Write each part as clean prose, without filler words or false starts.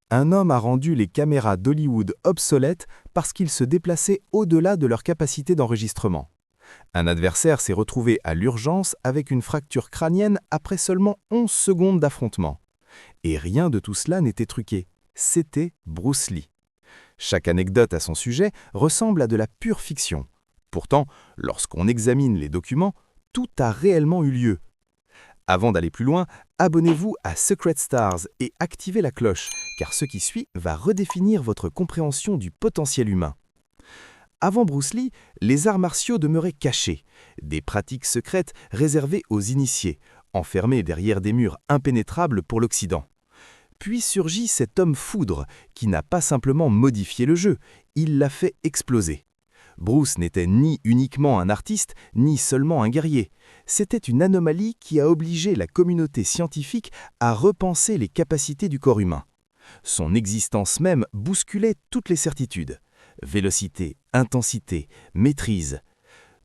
Un homme a rendu les caméras d'Hollywood obsolètes parce qu'ils se déplaçaient au-delà de leur capacité d'enregistrement. Un adversaire s'est retrouvé à l'urgence avec une fracture crânienne après seulement 11 secondes d'affrontement. Et rien de tout cela n'était truqué. C'était Bruce Lee. Chaque anecdote à son sujet ressemble à de la pure fiction. Pourtant, lorsqu'on examine les documents, tout a réellement eu lieu. Avant d'aller plus loin, abonnez-vous à Secret Stars et activez la cloche, car ce qui suit va redéfinir votre compréhension du potentiel humain. Avant Bruce Lee, les arts martiaux demeuraient cachés, des pratiques secrètes réservées aux initiés, enfermés derrière des murs impénétrables pour l'Occident. Puis surgit cet homme foudre qui n'a pas simplement modifié le jeu, il l'a fait exploser. Bruce n'était ni uniquement un artiste, ni seulement un guerrier. C'était une anomalie qui a obligé la communauté scientifique à repenser les capacités du corps humain. Son existence même bousculait toutes les certitudes. Vélocité, intensité, maîtrise.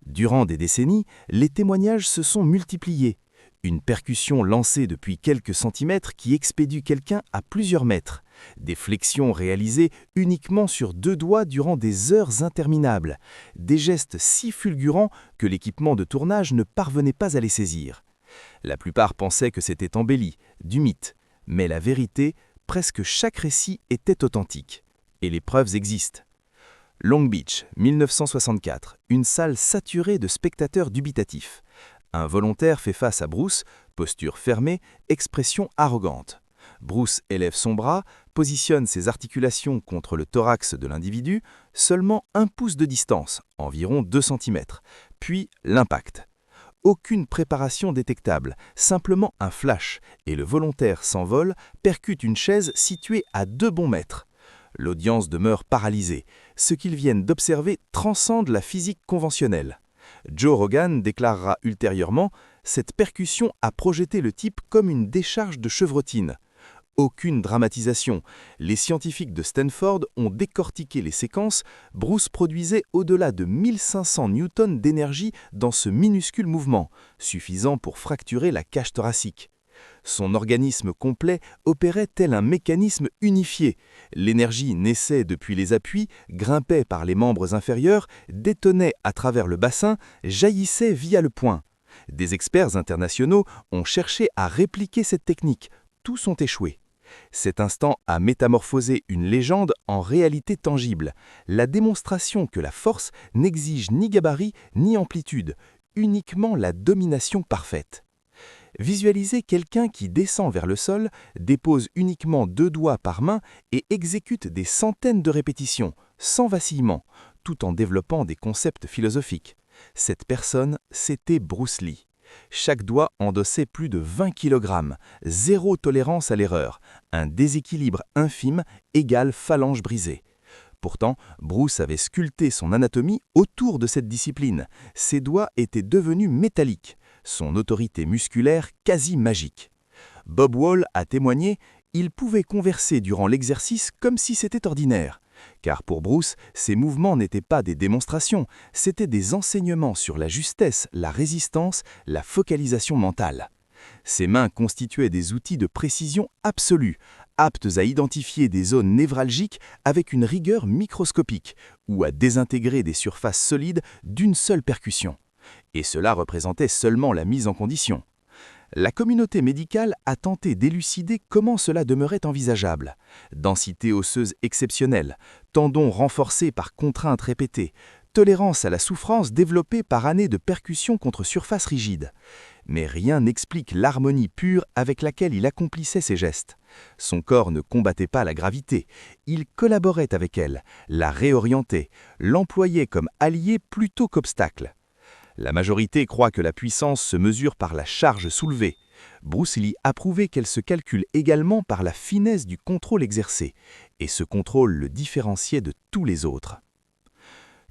Durant des décennies, les témoignages se sont multipliés. Une percussion lancée depuis quelques centimètres qui expédie quelqu'un à plusieurs mètres. Des flexions réalisées uniquement sur 2 doigts durant des heures interminables. Des gestes si fulgurants que l'équipement de tournage ne parvenait pas à les saisir. La plupart pensaient que c'était embelli, du mythe. Mais la vérité, presque chaque récit était authentique. Et les preuves existent. Long Beach, 1964, une salle saturée de spectateurs dubitatifs. Un volontaire fait face à Bruce, posture fermée, expression arrogante. Bruce élève son bras, positionne ses articulations contre le thorax de l'individu, seulement 1 pouce de distance, environ 2 cm. Puis l'impact. Aucune préparation détectable, simplement un flash, et le volontaire s'envole, percute une chaise située à 2 bons mètres. L'audience demeure paralysée. Ce qu'ils viennent d'observer transcende la physique conventionnelle. Joe Rogan déclarera ultérieurement « Cette percussion a projeté le type comme une décharge de chevrotine ». Aucune dramatisation. Les scientifiques de Stanford ont décortiqué les séquences. Bruce produisait au-delà de 1500 newtons d'énergie dans ce minuscule mouvement, suffisant pour fracturer la cage thoracique. Son organisme complet opérait tel un mécanisme unifié. L'énergie naissait depuis les appuis, grimpait par les membres inférieurs, détonnait à travers le bassin, jaillissait via le poing. Des experts internationaux ont cherché à répliquer cette technique. Tous ont échoué. Cet instant a métamorphosé une légende en réalité tangible. La démonstration que la force n'exige ni gabarit ni amplitude, uniquement la domination parfaite. Visualisez quelqu'un qui descend vers le sol, dépose uniquement 2 doigts par main et exécute des centaines de répétitions, sans vacillement, tout en développant des concepts philosophiques. Cette personne, c'était Bruce Lee. Chaque doigt endossait plus de 20 kg, zéro tolérance à l'erreur, un déséquilibre infime égale phalange brisée. Pourtant, Bruce avait sculpté son anatomie autour de cette discipline. Ses doigts étaient devenus métalliques, son autorité musculaire quasi magique. Bob Wall a témoigné « Il pouvait converser durant l'exercice comme si c'était ordinaire ». Car pour Bruce, ces mouvements n'étaient pas des démonstrations, c'étaient des enseignements sur la justesse, la résistance, la focalisation mentale. Ses mains constituaient des outils de précision absolue, aptes à identifier des zones névralgiques avec une rigueur microscopique ou à désintégrer des surfaces solides d'une seule percussion. Et cela représentait seulement la mise en condition. La communauté médicale a tenté d'élucider comment cela demeurait envisageable. Densité osseuse exceptionnelle, tendons renforcés par contraintes répétées, tolérance à la souffrance développée par années de percussion contre surface rigide. Mais rien n'explique l'harmonie pure avec laquelle il accomplissait ses gestes. Son corps ne combattait pas la gravité, il collaborait avec elle, la réorientait, l'employait comme allié plutôt qu'obstacle. La majorité croit que la puissance se mesure par la charge soulevée. Bruce Lee a prouvé qu'elle se calcule également par la finesse du contrôle exercé, et ce contrôle le différenciait de tous les autres.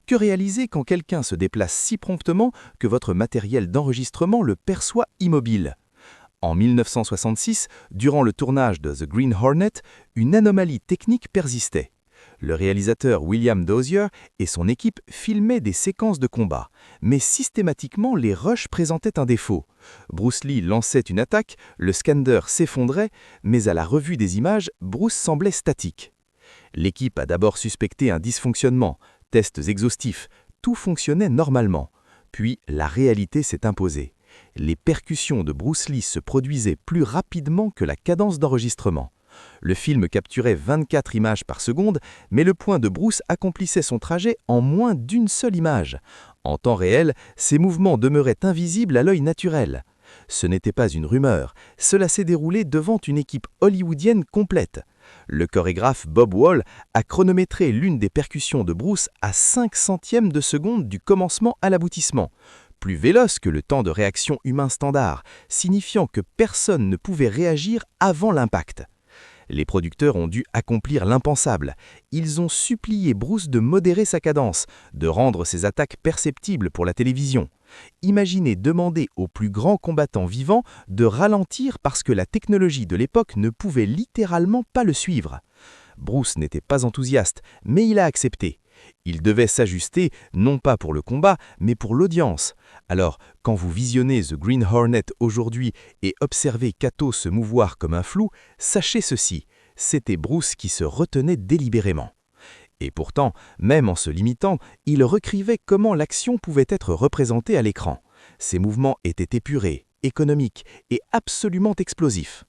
Que réaliser quand quelqu'un se déplace si promptement que votre matériel d'enregistrement le perçoit immobile ? En 1966, durant le tournage de The Green Hornet, une anomalie technique persistait. Le réalisateur William Dozier et son équipe filmaient des séquences de combat, mais systématiquement les rushs présentaient un défaut. Bruce Lee lançait une attaque, le scanner s'effondrait, mais à la revue des images, Bruce semblait statique. L'équipe a d'abord suspecté un dysfonctionnement, tests exhaustifs, tout fonctionnait normalement. Puis la réalité s'est imposée. Les percussions de Bruce Lee se produisaient plus rapidement que la cadence d'enregistrement. Le film capturait 24 images par seconde, mais le poing de Bruce accomplissait son trajet en moins d'une seule image. En temps réel, ses mouvements demeuraient invisibles à l'œil naturel. Ce n'était pas une rumeur, cela s'est déroulé devant une équipe hollywoodienne complète. Le chorégraphe Bob Wall a chronométré l'une des percussions de Bruce à 5 centièmes de seconde du commencement à l'aboutissement, plus véloce que le temps de réaction humain standard, signifiant que personne ne pouvait réagir avant l'impact. Les producteurs ont dû accomplir l'impensable. Ils ont supplié Bruce de modérer sa cadence, de rendre ses attaques perceptibles pour la télévision. Imaginez demander aux plus grands combattants vivants de ralentir parce que la technologie de l'époque ne pouvait littéralement pas le suivre. Bruce n'était pas enthousiaste, mais il a accepté. Il devait s'ajuster, non pas pour le combat, mais pour l'audience. Alors, quand vous visionnez The Green Hornet aujourd'hui et observez Kato se mouvoir comme un flou, sachez ceci, c'était Bruce qui se retenait délibérément. Et pourtant, même en se limitant, il recrivait comment l'action pouvait être représentée à l'écran. Ses mouvements étaient épurés, économiques et absolument explosifs.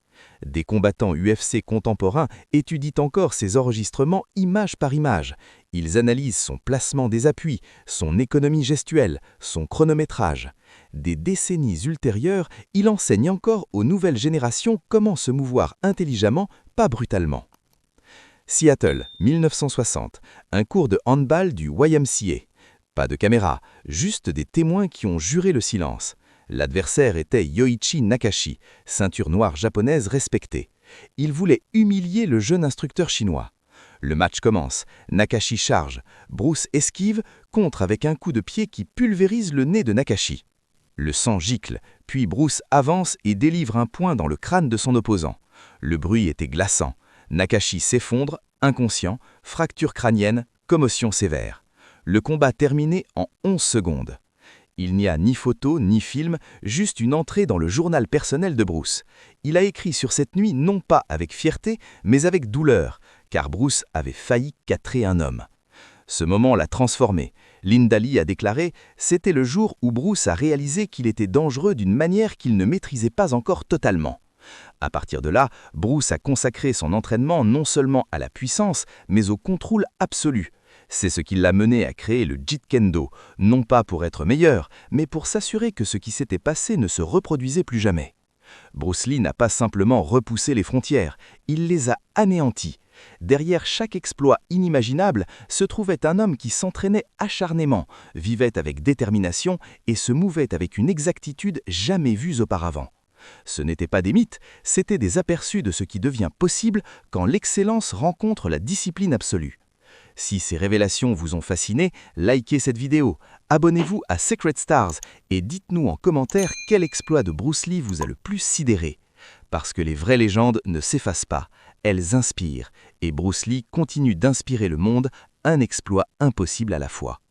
Des combattants UFC contemporains étudient encore ses enregistrements image par image. Ils analysent son placement des appuis, son économie gestuelle, son chronométrage. Des décennies ultérieures, il enseigne encore aux nouvelles générations comment se mouvoir intelligemment, pas brutalement. Seattle, 1960, un cours de handball du YMCA. Pas de caméra, juste des témoins qui ont juré le silence. L'adversaire était Yoichi Nakashi, ceinture noire japonaise respectée. Il voulait humilier le jeune instructeur chinois. Le match commence, Nakashi charge, Bruce esquive, contre avec un coup de pied qui pulvérise le nez de Nakashi. Le sang gicle, puis Bruce avance et délivre un poing dans le crâne de son opposant. Le bruit était glaçant. Nakashi s'effondre, inconscient, fracture crânienne, commotion sévère. Le combat terminé en 11 secondes. Il n'y a ni photo, ni film, juste une entrée dans le journal personnel de Bruce. Il a écrit sur cette nuit non pas avec fierté, mais avec douleur, car Bruce avait failli quatrer un homme. Ce moment l'a transformé. Linda Lee a déclaré « C'était le jour où Bruce a réalisé qu'il était dangereux d'une manière qu'il ne maîtrisait pas encore totalement. » À partir de là, Bruce a consacré son entraînement non seulement à la puissance, mais au contrôle absolu. C'est ce qui l'a mené à créer le Jeet Kendo, non pas pour être meilleur, mais pour s'assurer que ce qui s'était passé ne se reproduisait plus jamais. Bruce Lee n'a pas simplement repoussé les frontières, il les a anéanties. Derrière chaque exploit inimaginable se trouvait un homme qui s'entraînait acharnément, vivait avec détermination et se mouvait avec une exactitude jamais vue auparavant. Ce n'étaient pas des mythes, c'étaient des aperçus de ce qui devient possible quand l'excellence rencontre la discipline absolue. Si ces révélations vous ont fasciné, likez cette vidéo, abonnez-vous à Secret Stars et dites-nous en commentaire quel exploit de Bruce Lee vous a le plus sidéré. Parce que les vraies légendes ne s'effacent pas, elles inspirent, et Bruce Lee continue d'inspirer le monde, un exploit impossible à la fois.